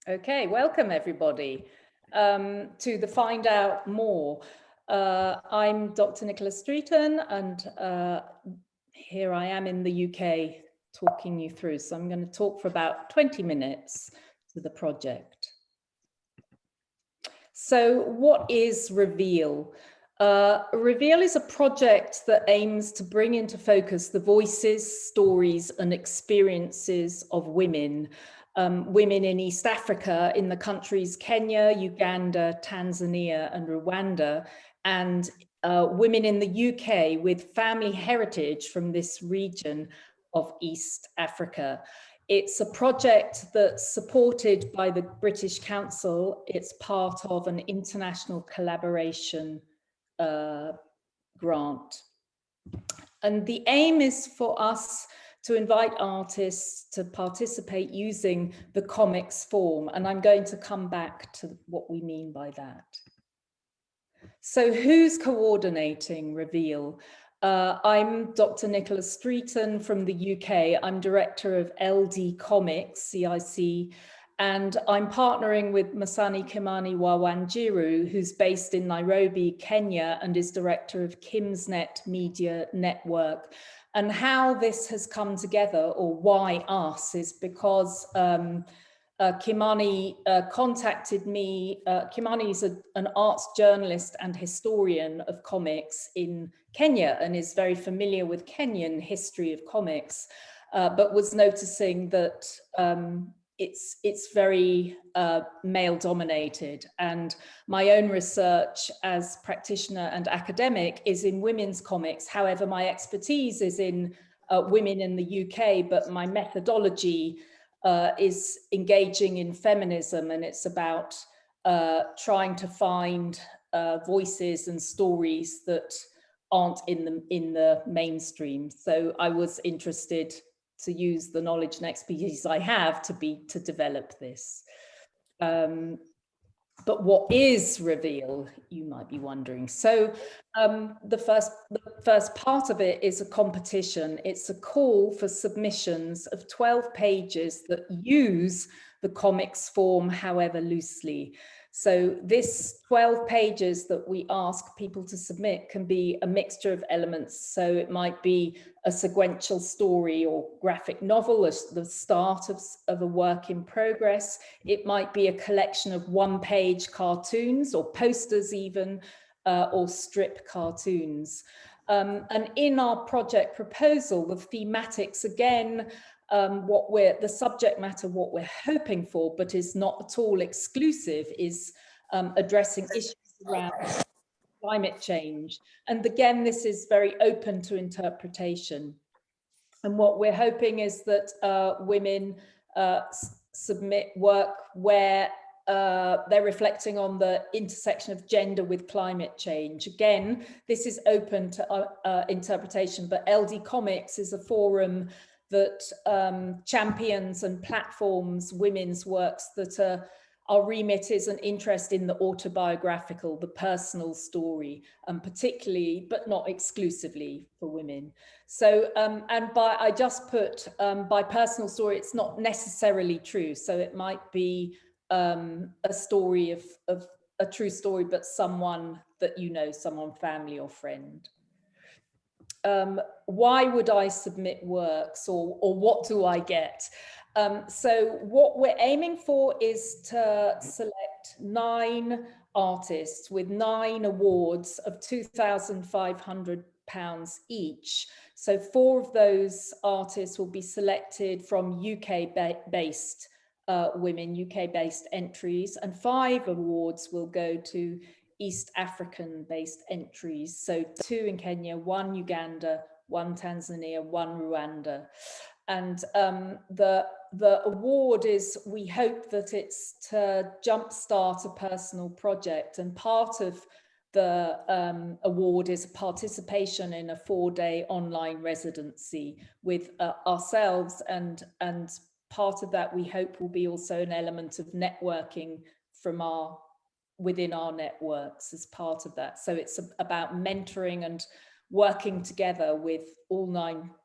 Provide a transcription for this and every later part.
Okay, welcome everybody to the Find Out More. I'm Dr. Nicola Streeton, and here I am in the UK talking you through. So I'm going to talk for about 20 minutes to the project. So what is Reveal? Reveal is a project that aims to bring into focus the voices, stories, and experiences of women. Women in East Africa, in the countries Kenya, Uganda, Tanzania, and Rwanda, and women in the UK with family heritage from this region of East Africa. It's a project that's supported by the British Council. It's part of an international collaboration grant. And the aim is for us to invite artists to participate using the comics form. And I'm going to come back to what we mean by that. So who's coordinating Reveal? I'm Dr. Nicola Streeton from the UK. I'm director of LD Comics, CIC, and I'm partnering with Masani Kimani Wawanjiru, who's based in Nairobi, Kenya, and is director of Kimsnet Media Network. And how this has come together, or why us, is because Kimani contacted me. Kimani is an arts journalist and historian of comics in Kenya and is very familiar with Kenyan history of comics, but was noticing that it's very male dominated. And my own research as practitioner and academic is in women's comics. However, my expertise is in women in the UK, but my methodology is engaging in feminism, and it's about trying to find voices and stories that aren't in the mainstream. So I was interested to use the knowledge and expertise I have to develop this. But what is Reveal, you might be wondering. So the first part of it is a competition. It's a call for submissions of 12 pages that use the comics form, however loosely. So this 12 pages that we ask people to submit can be a mixture of elements. So it might be a sequential story or graphic novel, the start of a work in progress. It might be a collection of one-page cartoons or posters even, or strip cartoons. And in our project proposal, the thematics, again, the subject matter, what we're hoping for, but is not at all exclusive, is addressing issues around climate change. And again, this is very open to interpretation. And what we're hoping is that women submit work where they're reflecting on the intersection of gender with climate change. Again, this is open to interpretation, but LD Comics is a forum that champions and platforms women's works that our remit is an interest in the autobiographical, the personal story, particularly, but not exclusively for women. So, I just put by personal story, it's not necessarily true. So it might be a story of a true story, but someone that you know, someone family or friend. Why would I submit works, or what do I get? So what we're aiming for is to select 9 artists with 9 awards of £2,500 each. So 4 of those artists will be selected from UK-based women, UK-based entries, and 5 awards will go to East African-based entries. So 2 in Kenya, 1 Uganda, 1 Tanzania, 1 Rwanda. And the award is, we hope that it's to jumpstart a personal project, and part of the award is participation in a 4-day online residency with ourselves, and part of that we hope will be also an element of networking from within our networks as part of that. So it's about mentoring and working together with all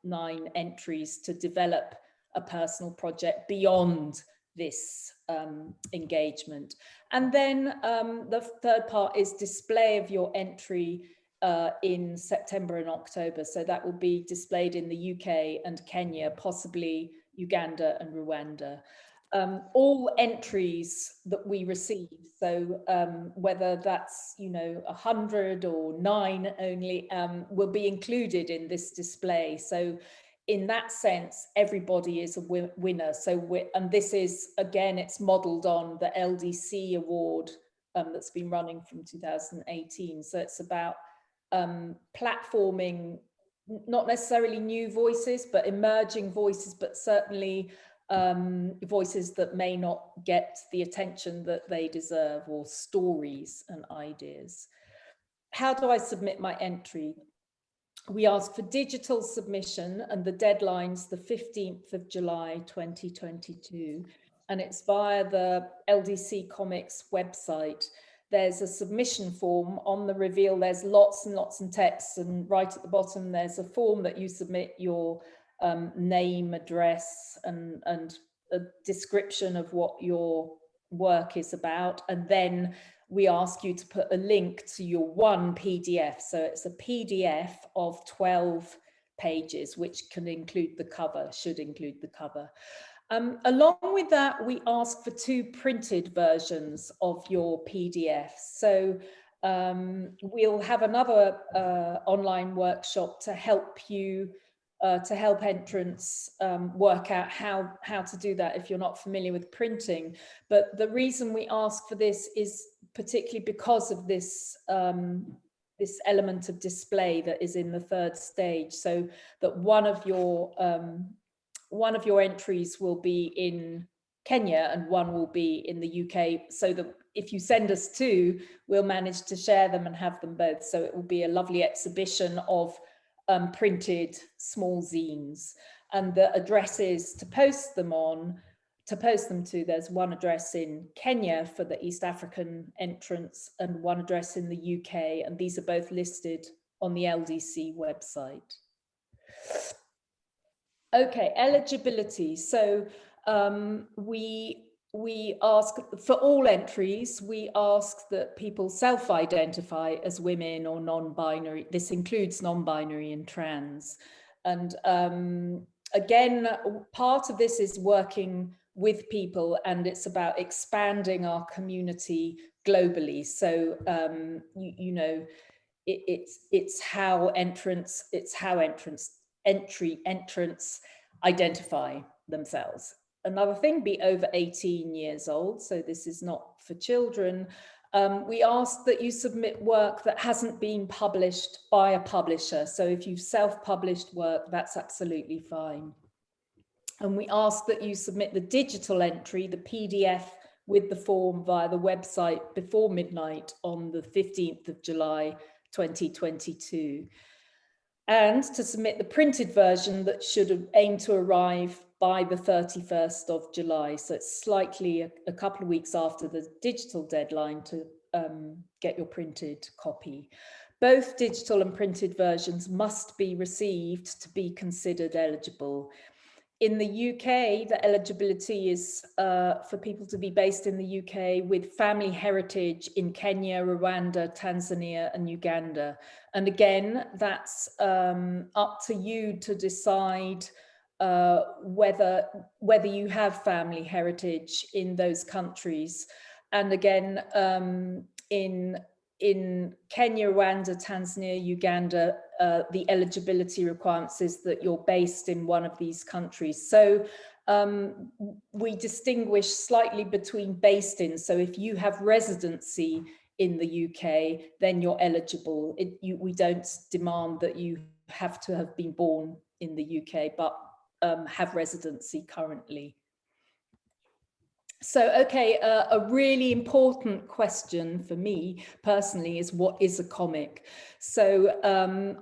nine entries to develop a personal project beyond this engagement. And then the third part is display of your entry in September and October. So that will be displayed in the UK and Kenya, possibly Uganda and Rwanda. All entries that we receive, so whether that's 100 or 9 only, will be included in this display. So in that sense, everybody is a winner. So and this is, again, it's modeled on the LDC award that's been running from 2018. So it's about platforming not necessarily new voices, but emerging voices, but certainly voices that may not get the attention that they deserve, or stories and ideas. How do I submit my entry? We ask for digital submission, and the deadline's the 15th of July 2022, and it's via the LDC Comics website. There's a submission form on the reveal. There's lots and lots of text, and right at the bottom there's a form that you submit your name, address, and a description of what your work is about, and then we ask you to put a link to your one PDF. So it's a PDF of 12 pages, which can include the cover, should include the cover. Along with that, we ask for 2 printed versions of your PDF. So we'll have another online workshop to help you, to help entrants work out how to do that if you're not familiar with printing. But the reason we ask for this is particularly because of this this element of display that is in the 3rd stage, so that one of your entries will be in Kenya and one will be in the UK, so that if you send us 2, we'll manage to share them and have them both. So it will be a lovely exhibition of printed small zines, and the addresses to post them to, there's one address in Kenya for the East African entrants and one address in the UK, and these are both listed on the LDC website. Okay, eligibility. So we ask for all entries, we ask that people self-identify as women or non-binary. This includes non-binary and trans. And again, part of this is working with people, and it's about expanding our community globally. So it's how entrants identify themselves. Another thing, be over 18 years old. So this is not for children. We ask that you submit work that hasn't been published by a publisher. So if you've self-published work, that's absolutely fine. And we ask that you submit the digital entry, the PDF, with the form via the website before midnight on the 15th of July, 2022. And to submit the printed version that should aim to arrive by the 31st of July. So it's slightly a couple of weeks after the digital deadline to get your printed copy. Both digital and printed versions must be received to be considered eligible. In the UK, the eligibility is for people to be based in the UK with family heritage in Kenya, Rwanda, Tanzania, and Uganda. And again, that's up to you to decide whether you have family heritage in those countries. And again, in Kenya, Rwanda, Tanzania, Uganda, the eligibility requirements is that you're based in one of these countries. So we distinguish slightly between based in. So if you have residency in the UK, then you're eligible. We don't demand that you have to have been born in the UK, but have residency currently. So, okay, a really important question for me personally is, what is a comic? So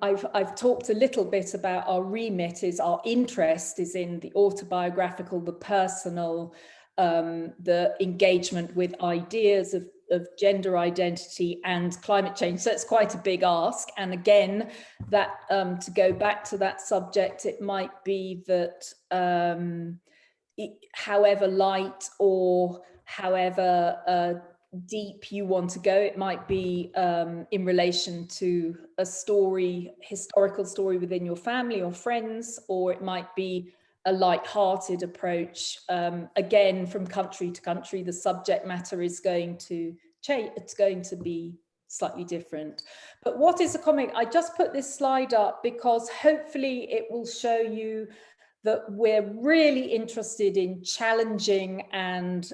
I've talked a little bit about our remit, is our interest is in the autobiographical, the personal, the engagement with ideas of gender identity and climate change. So it's quite a big ask. And again, that to go back to that subject, it might be that however light or however deep you want to go. It might be in relation to a story, historical story within your family or friends, or it might be a light-hearted approach. Again, from country to country, the subject matter is going to change. It's going to be slightly different. But what is a comic? I just put this slide up because hopefully it will show you that we're really interested in challenging and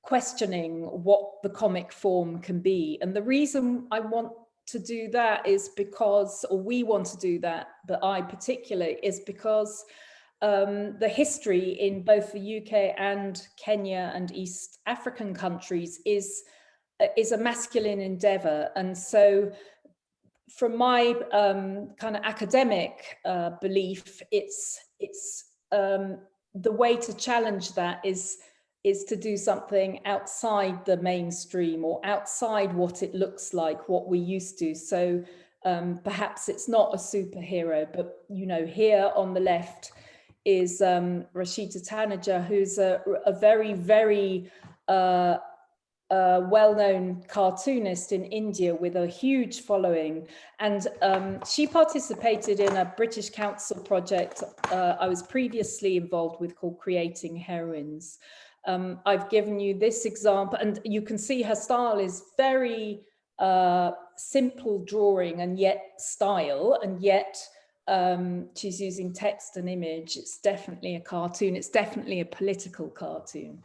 questioning what the comic form can be. And the reason I want to do that is because, or we want to do that, but I particularly, is because the history in both the UK and Kenya and East African countries is a masculine endeavor. And so from my kind of academic belief, it's the way to challenge that is to do something outside the mainstream or outside what it looks like, what we used to. So perhaps it's not a superhero, but you know, here on the left is Rashida Tanaja, who's a very, very well-known cartoonist in India with a huge following, and she participated in a British Council project I was previously involved with called Creating Heroines. I've given you this example, and you can see her style is very simple drawing and yet style, and yet she's using text and image. It's definitely a cartoon. It's definitely a political cartoon.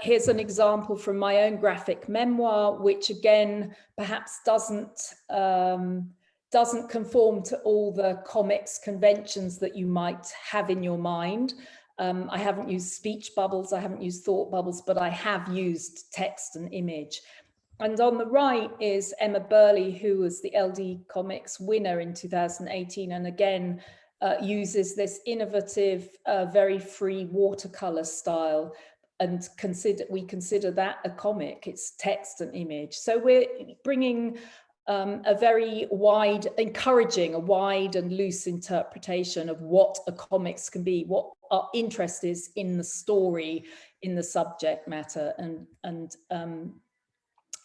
Here's an example from my own graphic memoir, which again, perhaps doesn't conform to all the comics conventions that you might have in your mind. I haven't used speech bubbles, I haven't used thought bubbles, but I have used text and image. And on the right is Emma Burley, who was the LD Comics winner in 2018, and again, uses this innovative, very free watercolor style. And we consider that a comic. It's text and image. So we're bringing a very wide, encouraging a wide and loose interpretation of what a comics can be, what our interest is in the story, in the subject matter, and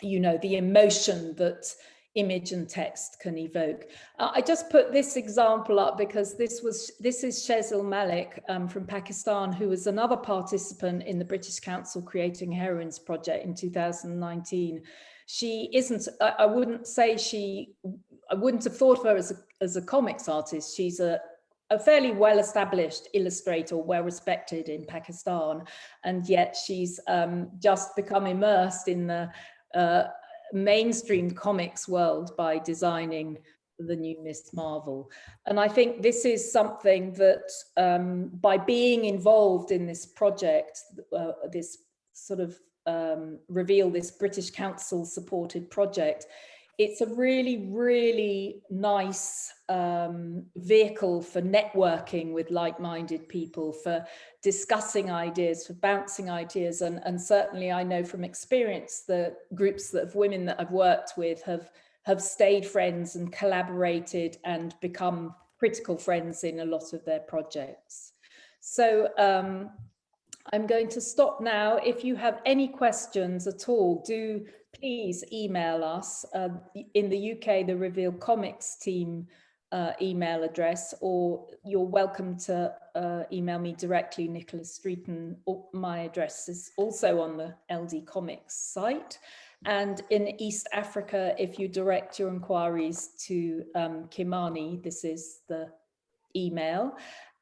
you know, the emotion that image and text can evoke. I just put this example up because this is Shezil Malik from Pakistan, who was another participant in the British Council Creating Heroines project in 2019. She isn't, I wouldn't have thought of her as a comics artist. She's a fairly well-established illustrator, well-respected in Pakistan, and yet she's just become immersed in the mainstream comics world by designing the new Miss Marvel. And I think this is something that by being involved in this project, this sort of reveal, this British Council supported project, it's a really, really nice vehicle for networking with like-minded people, for discussing ideas, for bouncing ideas. And certainly I know from experience, the groups of women that I've worked with have stayed friends and collaborated and become critical friends in a lot of their projects. So I'm going to stop now. If you have any questions at all, do please email us. In the UK, the Reveal Comics team email address, or you're welcome to email me directly, Nicola Streeton. My address is also on the LD Comics site. And in East Africa, if you direct your inquiries to Kimani, this is the email.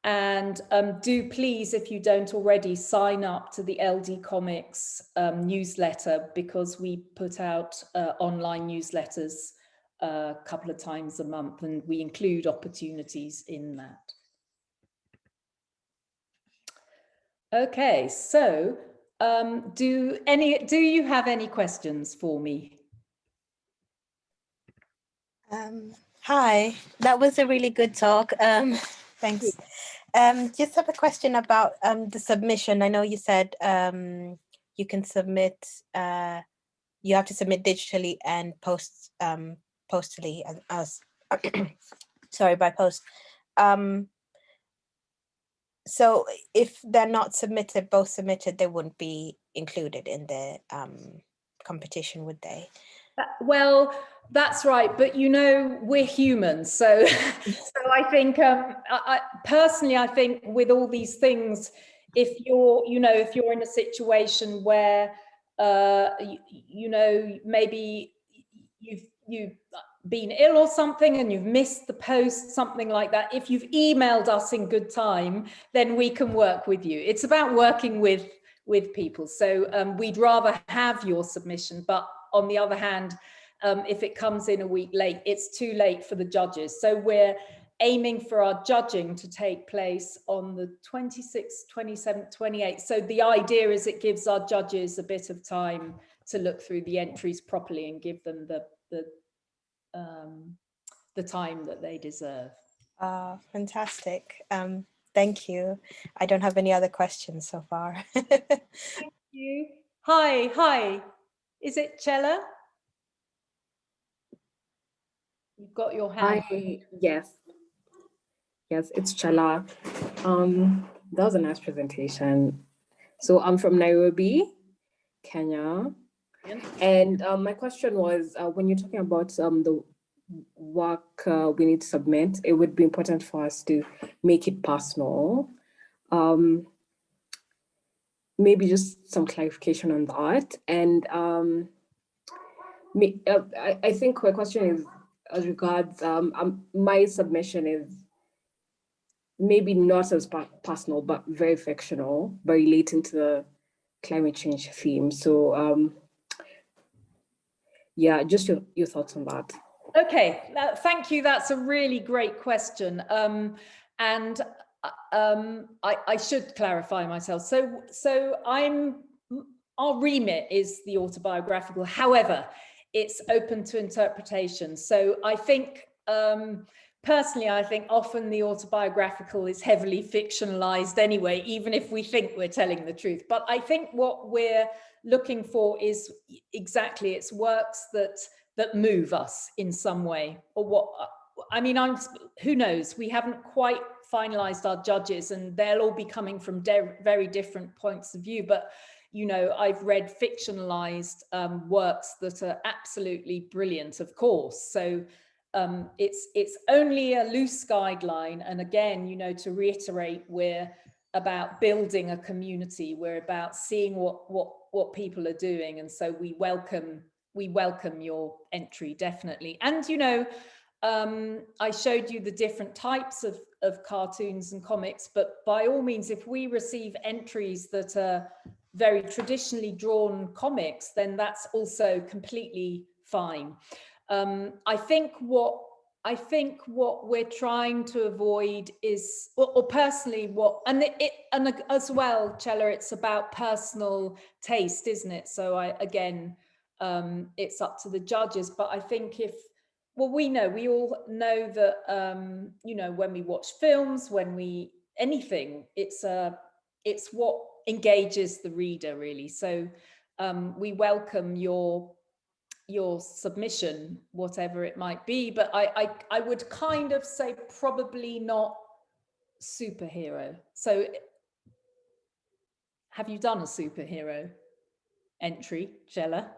And do please, if you don't already, sign up to the LD Comics newsletter, because we put out online newsletters a couple of times a month, and we include opportunities in that. Okay, so do you have any questions for me? Hi, that was a really good talk. Thanks. Just have a question about the submission. I know you said you can submit, you have to submit digitally and postally as sorry, by post. So if they're not submitted, both submitted, they wouldn't be included in the competition, would they? Well, that's right, but you know, we're humans, so so I think personally, I think with all these things, if you're, you know, if you're in a situation where you know, maybe you've been ill or something and you've missed the post, something like that, if you've emailed us in good time, then we can work with you. It's about working with people. So we'd rather have your submission, but on the other hand, if it comes in a week late, it's too late for the judges. So we're aiming for our judging to take place on the 26th, 27th, 28th. So the idea is it gives our judges a bit of time to look through the entries properly and give them the time that they deserve. Fantastic. Thank you. I don't have any other questions so far. Thank you. Hi. Is it Chella? You've got your hand. Hi, yes, it's Chala. That was a nice presentation. So I'm from Nairobi, Kenya. And my question was, when you're talking about the work we need to submit, it would be important for us to make it personal. Maybe just some clarification on that. And I think my question is as regards my submission is maybe not as personal, but very fictional, but relating to the climate change theme. So yeah, just your thoughts on that. Okay, thank you. That's a really great question. And I should clarify myself. So our remit is the autobiographical. However, it's open to interpretation. So I think, personally, I think often the autobiographical is heavily fictionalized anyway, even if we think we're telling the truth. But I think what we're looking for is exactly, it's works that move us in some way, or what, I mean, who knows? We haven't quite finalized our judges and they'll all be coming from very different points of view. But, you know, I've read fictionalized works that are absolutely brilliant, of course. So it's only a loose guideline. And again, you know, to reiterate, we're about building a community. We're about seeing what people are doing. And so we welcome your entry, definitely. And, you know, I showed you the different types of cartoons and comics, but by all means, if we receive entries that are very traditionally drawn comics, then that's also completely fine. I think what we're trying to avoid is, or personally and as well, Chella, it's about personal taste, isn't it? So again, it's up to the judges, but I think we all know that, you know, when we watch films, anything, it's what engages the reader, really. So we welcome your submission, whatever it might be, but I would kind of say probably not superhero. So have you done a superhero entry, Chella?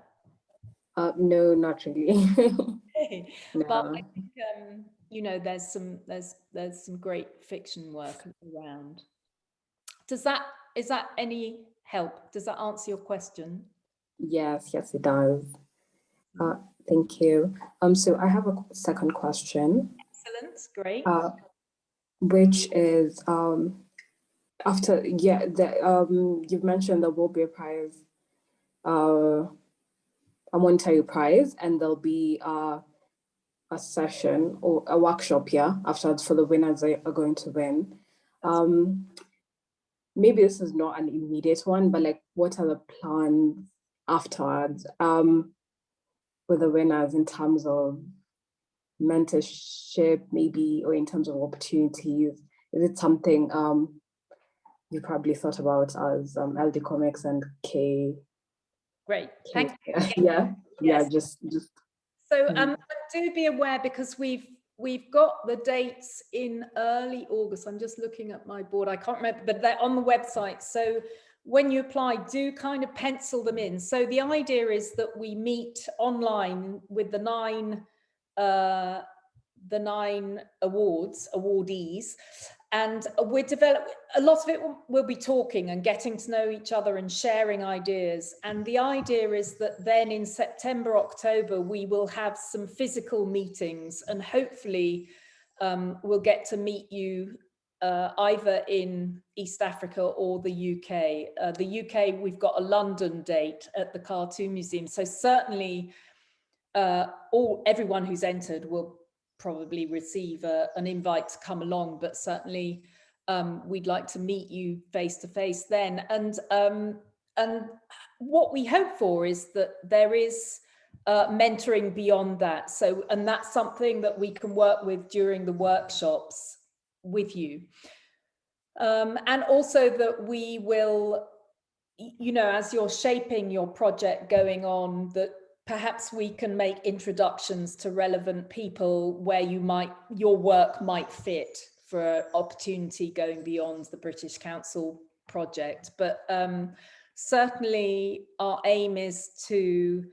No, not really. No. But I think you know, there's some great fiction work around. Is that any help? Does that answer your question? Yes, it does. Thank you. So I have a second question. Excellent, great. Which is after you've mentioned there will be a prize, a monetary prize, and there'll be a session or a workshop afterwards for the winners that are going to win. Maybe this is not an immediate one, but like, what are the plans afterwards with the winners in terms of mentorship, maybe, or in terms of opportunities? Is it something you probably thought about as LD Comics and K? Great, thank you. Yeah, just. So do be aware, because we've we've got the dates in early August. I'm just looking at my board. I can't remember, but they're on the website. So when you apply, do kind of pencil them in. So the idea is that we meet online with the nine awardees, and we're developing, a lot of it will be talking and getting to know each other and sharing ideas. And the idea is that then in September, October, we will have some physical meetings, and hopefully we'll get to meet you either in East Africa or the UK. The UK, we've got a London date at the Cartoon Museum. So certainly everyone who's entered will probably receive an invite to come along, but certainly we'd like to meet you face to face then. And what we hope for is that there is mentoring beyond that. So, and that's something that we can work with during the workshops with you. And also that we will, you know, as you're shaping your project going on, that perhaps we can make introductions to relevant people where your work might fit for an opportunity going beyond the British Council project. But certainly our aim is to,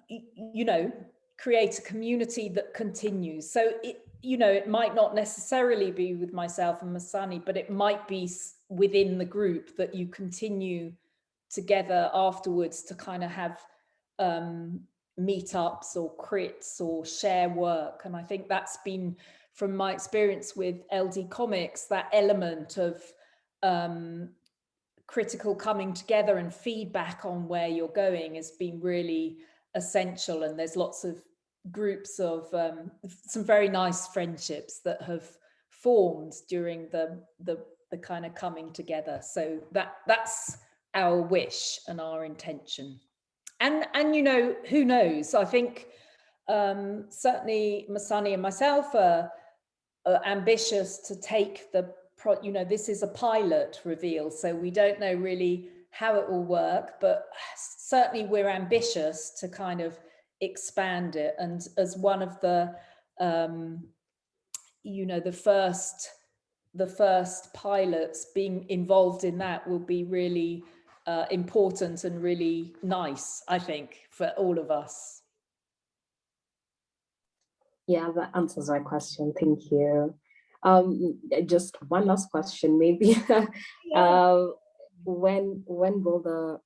you know, create a community that continues. So it might not necessarily be with myself and Masani, but it might be within the group that you continue together afterwards to kind of have meetups or crits or share work. And I think that's been, from my experience with LD Comics, that element of critical coming together and feedback on where you're going has been really essential. And there's lots of groups of some very nice friendships that have formed during the kind of coming together. So that's our wish and our intention. And you know, who knows? I think certainly Masani and myself are ambitious to take this is a pilot reveal, so we don't know really how it will work, but certainly we're ambitious to kind of expand it. And as one of the the first pilots, being involved in that will be really important and really nice, I think, for all of us. Yeah, that answers my question. Thank you. Just one last question, maybe. Yeah. When will the,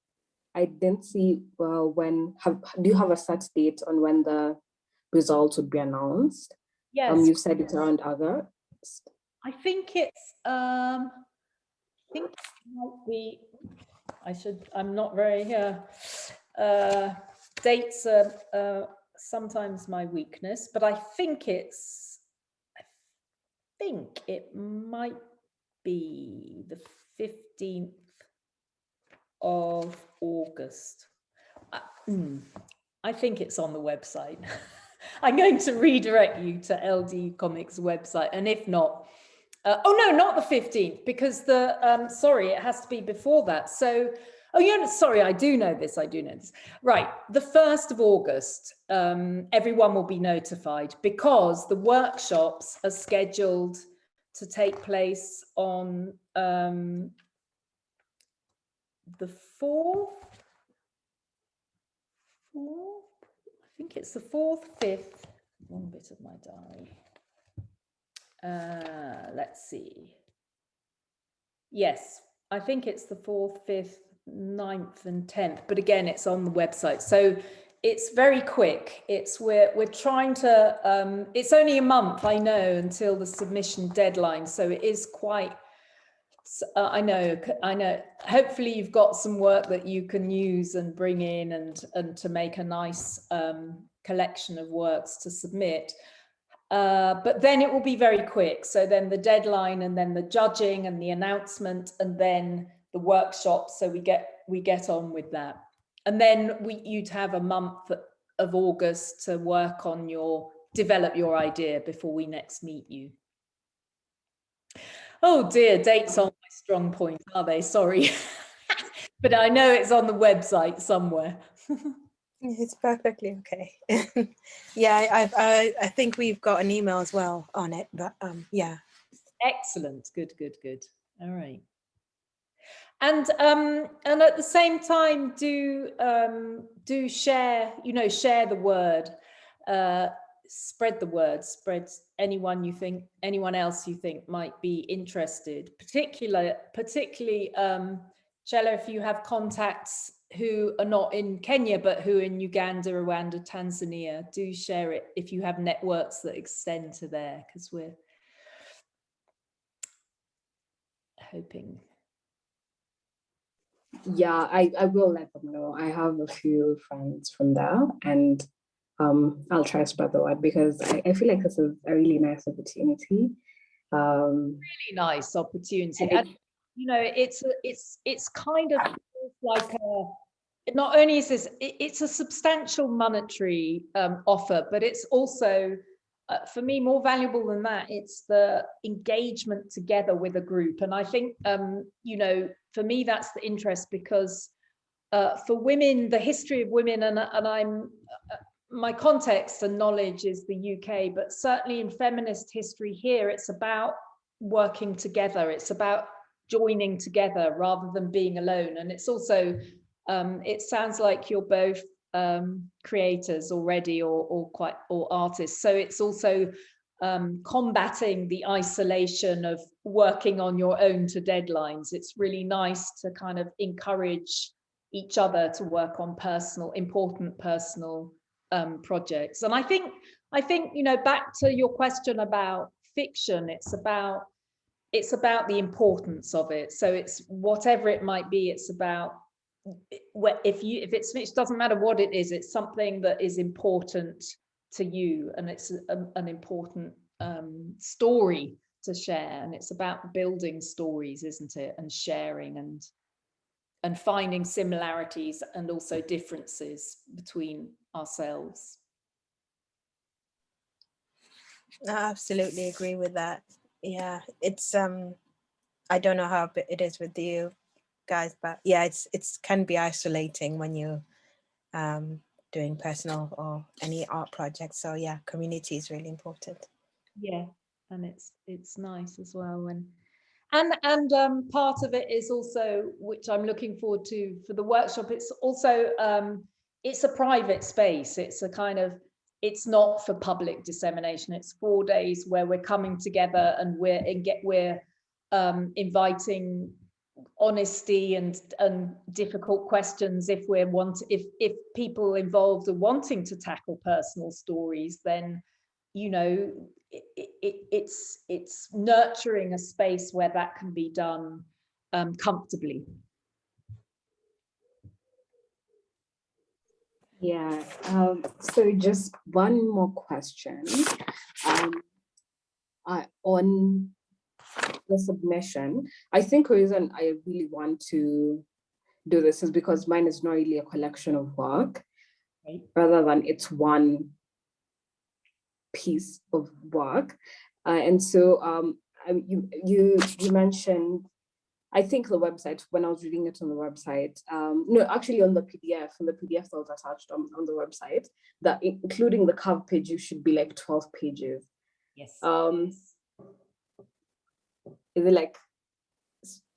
I didn't see, do you have a set date on when the results would be announced? Yes. You said it's around August. I think it's, I think it might be, I'm not very, dates are sometimes my weakness, but I think it might be the 15th of August. I think it's on the website. I'm going to redirect you to LD Comics website, and if not, oh no, not the 15th, because sorry, it has to be before that. So, oh yeah, sorry, I do know this. Right, the 1st of August, everyone will be notified, because the workshops are scheduled to take place on the 4th. I think it's the 4th, 5th. One bit of my diary. Let's see. Yes, I think it's the 4th, 5th, 9th and 10th, but again, it's on the website. So it's very quick. We're trying to, it's only a month, I know, until the submission deadline. So it is quite, I know. Hopefully you've got some work that you can use and bring in and to make a nice collection of works to submit. But then it will be very quick. So then the deadline, and then the judging and the announcement, and then the workshop. So we get on with that. And then you'd have a month of August to work on develop your idea before we next meet you. Oh dear, dates aren't my strong point, are they? Sorry. But I know it's on the website somewhere. It's perfectly okay. Yeah, I think we've got an email as well on it, but yeah. Excellent. Good, good, good. All right. And at the same time, do share, share the word, spread the word, spread anyone else you think might be interested, particularly Chella, if you have contacts who are not in Kenya, but who are in Uganda, Rwanda, Tanzania, do share it if you have networks that extend to there, because we're hoping. Yeah, I will let them know. I have a few friends from there, and I'll try to spread the word, because I feel like this is a really nice opportunity. Really nice opportunity, and it's kind of like not only is this it's a substantial monetary offer, but it's also for me more valuable than that. It's the engagement together with a group, and I think for me that's the interest, because for women, the history of women, and I'm my context and knowledge is the UK, but certainly in feminist history here, it's about working together. It's about joining together rather than being alone. And it's also, it sounds like you're both creators already, or artists. So it's also combating the isolation of working on your own to deadlines. It's really nice to kind of encourage each other to work on important personal projects. And I think back to your question about fiction, it's about the importance of it. So it's whatever it might be, it's about if it's fiction, it doesn't matter what it is, it's something that is important to you, and it's an important story to share, and it's about building stories, isn't it, and sharing and finding similarities and also differences between ourselves. I absolutely agree with that. Yeah, it's I don't know how it is with you guys, but yeah, it's can be isolating when you doing personal or any art projects. So yeah, community is really important. Yeah, and it's nice as well. And part of it is also, which I'm looking forward to for the workshop, it's also it's a private space. It's a kind of, it's not for public dissemination. It's 4 days where we're coming together, and we're inviting honesty and difficult questions. If people involved are wanting to tackle personal stories, then it's nurturing a space where that can be done comfortably. Yeah. So just one more question. On the submission, I think the reason I really want to do this is because mine is not really a collection of work, Right. rather than it's one piece of work. And so you mentioned, I think the website, when I was reading it on the website, no, actually on the PDF that was attached on the website, that including the cover page, you should be like 12 pages. Yes. Is it like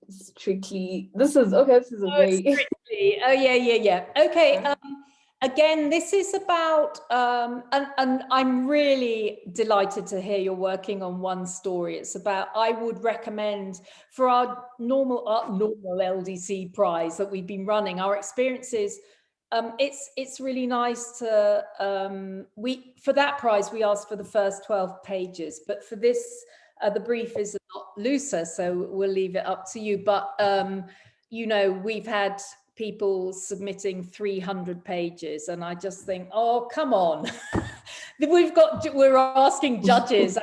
strictly, this is a very strictly. Oh yeah. Okay. Again, this is about and I'm really delighted to hear you're working on one story. It's about, I would recommend for our normal LDC prize that we've been running, our experiences, it's really nice to for that prize we asked for the first 12 pages, but for this the brief is a lot looser, so we'll leave it up to you. But we've had people submitting 300 pages, and I just think, oh, come on. we're asking judges,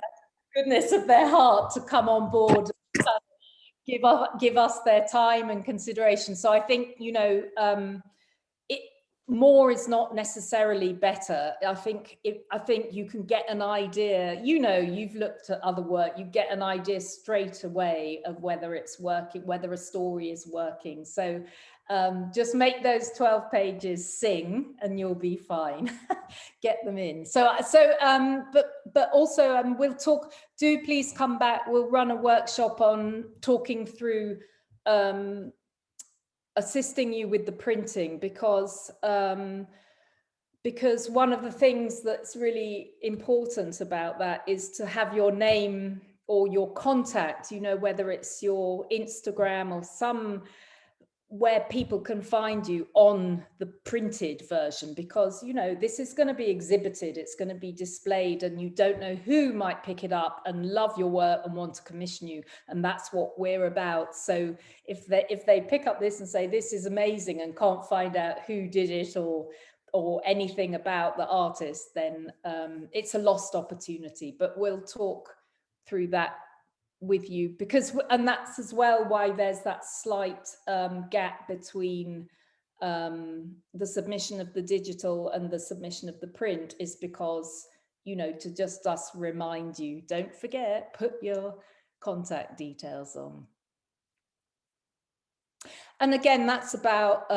goodness of their heart, to come on board, give us their time and consideration. So I think more is not necessarily better. I think you can get an idea. You've looked at other work, you get an idea straight away of whether it's working, whether a story is working. So Just make those 12 pages sing and you'll be fine. Get them in. But also we'll talk, do please come back. We'll run a workshop on talking through assisting you with the printing, because one of the things that's really important about that is to have your name or your contact, you know, whether it's your Instagram or where people can find you on the printed version, because, you know, this is going to be exhibited, it's going to be displayed, and you don't know who might pick it up and love your work and want to commission you. And that's what we're about. So if they pick up this and say, this is amazing, and can't find out who did it or anything about the artist, then it's a lost opportunity. But we'll talk through that with you, and that's as well why there's that slight gap between the submission of the digital and the submission of the print, is because, you know, to just remind you, don't forget, put your contact details on. And again, that's about,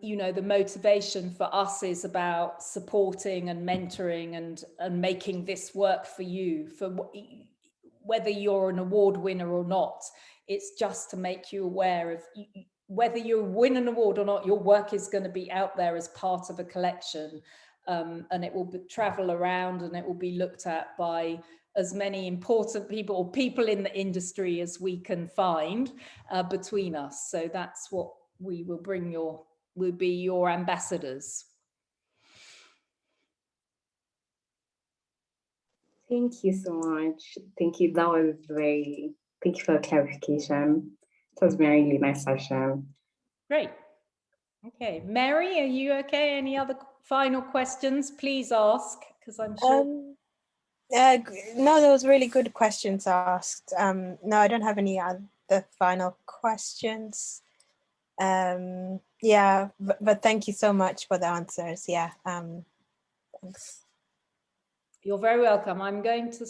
you know, the motivation for us is about supporting and mentoring and making this work for you, for whether you're an award winner or not. It's just to make you aware of whether you win an award or not, your work is going to be out there as part of a collection, and it will travel around, and it will be looked at by as many important people or people in the industry as we can find between us. So that's what we will bring will be your ambassadors. Thank you so much. Thank you. Thank you for the clarification. It was a really nice session. Great. Okay, Mary, are you okay? Any other final questions? Please ask, because I'm sure. No, there was really good questions asked. No, I don't have any other final questions. Yeah, but thank you so much for the answers. Yeah, thanks. You're very welcome. I'm going to